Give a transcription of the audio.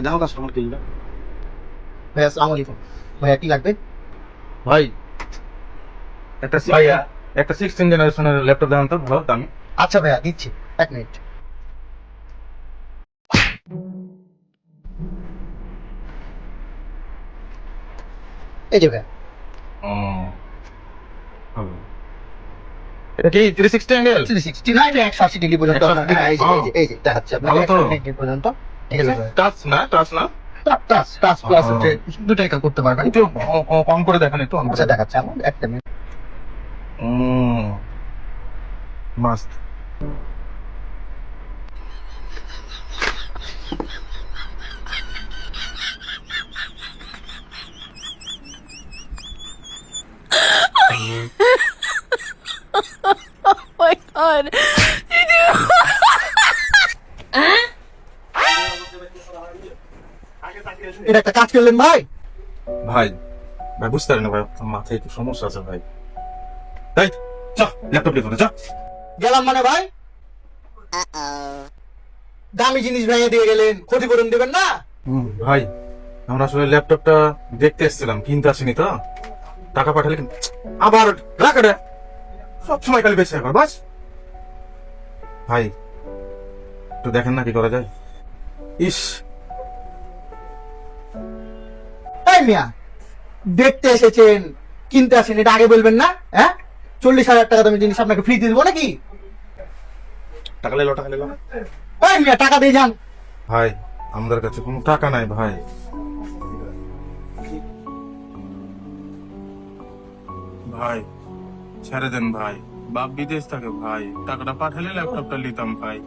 দেখো কাস্টমার কি ভাই আসসালামু আলাইকুম। ভাইয়া কি লাগবে? ভাই একটা 16 জেনারেশনের ল্যাপটপ দেন তো ভালো দামি। আচ্ছা ভাইয়া দিচ্ছি, 1 মিনিট। এই যে ভাইয়া। এটা কি 360 অ্যাঙ্গেল? 369 180 ডিগ্রি পর্যন্ত আপনাকে এই যে দেখাচ্ছি আপনাকে ভালো তো। 180 ডিগ্রি পর্যন্ত। ঠিক আছে ভাইয়া। টাচ না টাচ প্লাস হচ্ছে দুটাই কাজ করতে পারবেন। একটু কম করে দেখেন একটু অন করে আচ্ছা দেখাচ্ছি আমি একটা মিনিট। মাস্ট। My God. এটা একটা কাজ করলেন ভাই। ভাই ভাই বুঝতে পারি না ভাই, মাথায় একটু সমস্যা আছে ভাই। তাই চা ল্যাপটপ দিয়ে চা। গেলাম মানে ভাই, দামি জিনিস ভেঙে দিয়ে গেলেন, ক্ষতিপূরণ দেবেন না? ভাই আমরা আসলে ল্যাপটপটা দেখতে এসেছিলাম, কিনতে আসিনি তো। টাকা পাঠালে আবার রাখাটা সব সময় খালি বেঁচে একবার বাস। ভাই একটু দেখেন না কি করা যায়। ইস এই মিয়া, দেখতে এসেছেন কিনতে আসেন, এটা আগে বলবেন না? হ্যাঁ, 40,000 টাকা দামি জিনিস আপনাকে ফ্রি দিয়ে দেবো নাকি? টাকা লেলো টাকা লেলো। এই মিয়া, টাকা দিয়ে যান। ভাই আমাদের কাছে কোনো টাকা নাই ভাই। ভাই ছেড়ে দেন ভাই, বাপ বিদেশ থাকে ভাই, টাকাটা পাঠালে ল্যাপটপটা নিতাম ভাই।